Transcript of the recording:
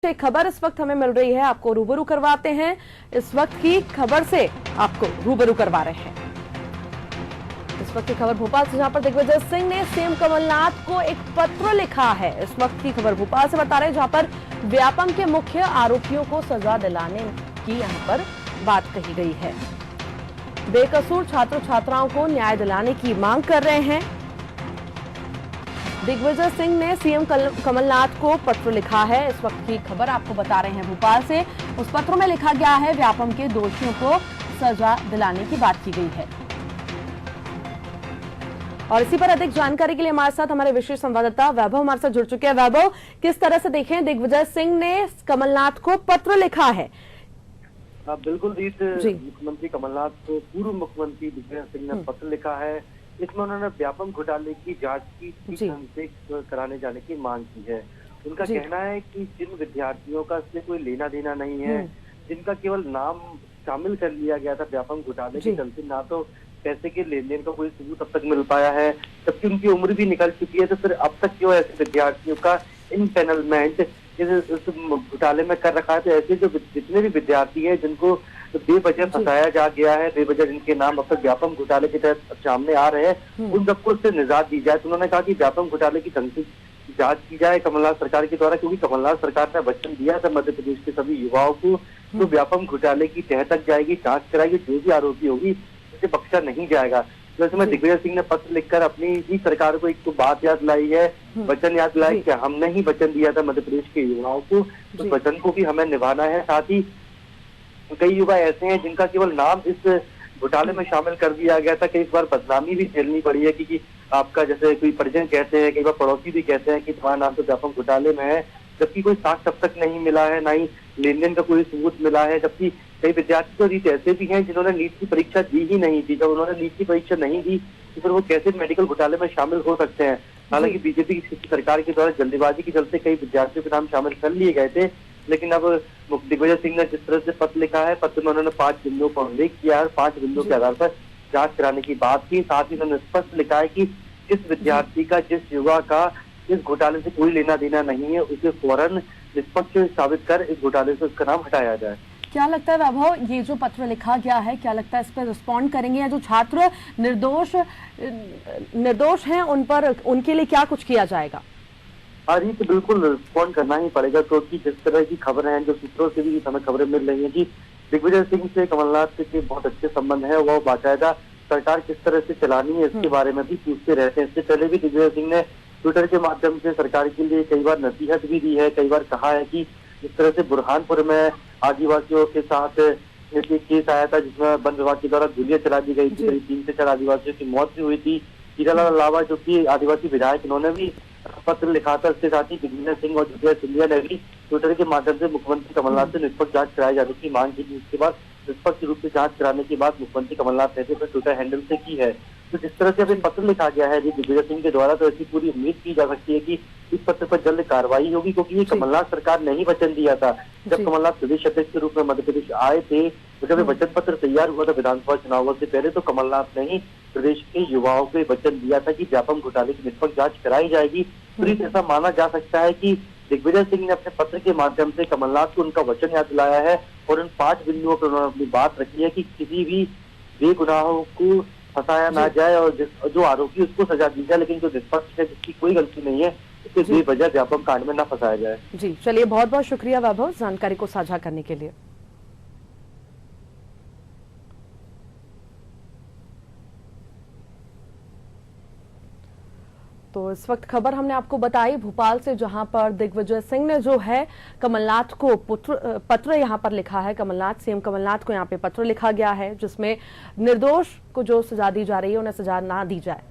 एक खबर इस वक्त हमें मिल रही है, आपको रूबरू करवाते हैं। इस वक्त की खबर से आपको रूबरू करवा रहे हैं। इस वक्त की खबर भोपाल से, जहां पर दिग्विजय सिंह ने सीएम कमलनाथ को एक पत्र लिखा है। इस वक्त की खबर भोपाल से बता रहे हैं, जहां पर व्यापम के मुख्य आरोपियों को सजा दिलाने की यहां पर बात कही गई है। बेकसूर छात्र छात्राओं को न्याय दिलाने की मांग कर रहे हैं। दिग्विजय सिंह ने सीएम कमलनाथ को पत्र लिखा है। इस वक्त की खबर आपको बता रहे हैं भोपाल से। उस पत्र में लिखा गया है, व्यापम के दोषियों को सजा दिलाने की बात की गई है। और इसी पर अधिक जानकारी के लिए हमारे साथ हमारे विशेष संवाददाता वैभव हमारे साथ जुड़ चुके हैं। वैभव, किस तरह से देखें, दिग्विजय सिंह ने कमलनाथ को पत्र लिखा है? बिल्कुल रीत, मुख्यमंत्री कमलनाथ को पूर्व मुख्यमंत्री दिग्विजय सिंह ने पत्र लिखा है। इसमें उन्होंने व्यापम घोटाले की जांच की से कराने जाने की मांग की है। उनका कहना है कि जिन विद्यार्थियों का इससे कोई लेना देना नहीं है, जिनका केवल नाम शामिल कर लिया गया था व्यापम घोटाले के चलते, ना तो पैसे के लेन देन का कोई सबूत अब तक मिल पाया है, जबकि उनकी उम्र भी निकल चुकी है, तो फिर अब तक क्यों ऐसे विद्यार्थियों का इनपेनलमेंट इस घोटाले में कर रखा है। तो ऐसे जो जितने भी विद्यार्थी हैं जिनको बेवजह फंसाया जा गया है, बेवजह जिनके नाम अब तक व्यापम घोटाले के तहत सामने आ रहे हैं, उन सबको इससे निजात दी जाए। तो उन्होंने कहा कि व्यापम घोटाले की ढंग से जांच की जाए कमलनाथ सरकार के द्वारा, क्योंकि कमलनाथ सरकार ने वचन दिया था मध्य प्रदेश के सभी युवाओं को, तो व्यापम घोटाले की तह तक जाएगी, जांच कराएगी, जो भी आरोपी होगी उसे बख्शा नहीं जाएगा। जैसे में दिग्विजय सिंह ने पत्र लिखकर अपनी ही सरकार को एक तो बात याद लाई है, वचन याद लाई कि हमने ही वचन दिया था मध्य प्रदेश के युवाओं को, तो वचन को भी हमें निभाना है। साथ ही कई युवा ऐसे हैं जिनका केवल नाम इस घोटाले में शामिल कर दिया गया था, कई बार बदनामी भी झेलनी पड़ी है, क्योंकि आपका जैसे कोई परिजन कहते हैं, कई बार पड़ोसी भी कहते हैं कि तुम्हारा नाम तो व्यापम घोटाले में है, जबकि कोई साक्ष्य अब तक नहीं मिला है, ना ही लेन देन का कोई सबूत मिला है। जबकि कई विद्यार्थी तो रीत ऐसे भी हैं जिन्होंने नीट की परीक्षा दी ही नहीं थी। जब उन्होंने नीट की परीक्षा नहीं दी तो फिर वो कैसे मेडिकल घोटाले में शामिल हो सकते हैं। हालांकि बीजेपी की सरकार के द्वारा जल्दीबाजी के चलते कई विद्यार्थियों के नाम शामिल कर लिए गए थे, लेकिन अब दिग्विजय सिंह ने जिस तरह से पत्र लिखा है, पत्र में उन्होंने 5 बिंदुओं को उल्लेख किया है, 5 बिंदुओं के आधार पर जांच कराने की बात की। साथ ही उन्होंने स्पष्ट लिखा है कि जिस विद्यार्थी का, जिस युवा का इस घोटाले से कोई लेना देना नहीं है, उसे फौरन निष्पक्ष साबित कर इस घोटाले से उसका नाम हटाया जाए। क्या लगता है वैभव, ये जो पत्र लिखा गया है, क्या लगता है इस पर रिस्पॉन्ड करेंगे, या जो छात्र निर्दोष हैं उन पर, उनके लिए क्या कुछ किया जाएगा? ये तो बिल्कुल रिस्पॉन्ड करना ही पड़ेगा, क्योंकि जिस तरह की खबरें हैं, जो सूत्रों से भी हमें खबरें मिल रही हैं कि दिग्विजय सिंह से कमलनाथ के बहुत अच्छे संबंध है, वो बाकायदा सरकार किस तरह से चलानी है इसके बारे में भी पूछते रहते हैं। इससे पहले भी दिग्विजय सिंह ने ट्विटर के माध्यम से सरकार के लिए कई बार नसीहत भी दी है, कई बार कहा है कि जिस तरह से बुरहानपुर में आदिवासियों के साथ एक केस आया था जिसमें वन विभाग के द्वारा गोलियां चला दी गई थी, 3 से 4 आदिवासियों की मौत भी हुई थी। हीरालाल लावा जो कि आदिवासी विधायक, इन्होंने भी पत्र लिखा था। इसके साथ ही दिग्विजय सिंह और ज्योतिरादित्य सिंधिया ने भी ट्विटर के माध्यम से मुख्यमंत्री कमलनाथ से निष्पक्ष जांच कराए जाने की मांग की। इसके बाद निष्पक्ष रूप से जांच कराने की बात मुख्यमंत्री कमलनाथ ने अपने ट्विटर हैंडल से की है। तो जिस तरह से अभी पत्र लिखा गया है दिग्विजय सिंह के द्वारा, तो ऐसी पूरी उम्मीद की जा सकती है कि इस पत्र पर जल्द कार्रवाई होगी, क्योंकि ये कमलनाथ सरकार ने ही वचन दिया था। जब कमलनाथ प्रदेश अध्यक्ष के रूप में मध्य प्रदेश आए थे, तो जब वचन पत्र तैयार हुआ था विधानसभा चुनावों से पहले, तो कमलनाथ ने ही प्रदेश के युवाओं को वचन दिया था कि व्यापम घोटाले की निष्पक्ष जांच कराई जाएगी। तो ऐसा माना जा सकता है कि दिग्विजय सिंह ने अपने पत्र के माध्यम से कमलनाथ को उनका वचन याद दिलाया है, और उन 5 बिंदुओं पर उन्होंने अपनी बात रखी है कि किसी भी बेगुनाहों को फंसाया ना जाए, और जो आरोपी उसको सजा दी जाए, लेकिन जो निष्पक्ष है, जिसकी कोई गलती नहीं है, उसे बेवजह व्यापम कांड में ना फंसाया जाए। जी चलिए, बहुत बहुत शुक्रिया वैभव जानकारी को साझा करने के लिए। तो इस वक्त खबर हमने आपको बताई भोपाल से, जहां पर दिग्विजय सिंह ने जो है कमलनाथ को पत्र यहां पर लिखा है। सीएम कमलनाथ को यहां पे पत्र लिखा गया है, जिसमें निर्दोष को जो सजा दी जा रही है उन्हें सजा ना दी जाए।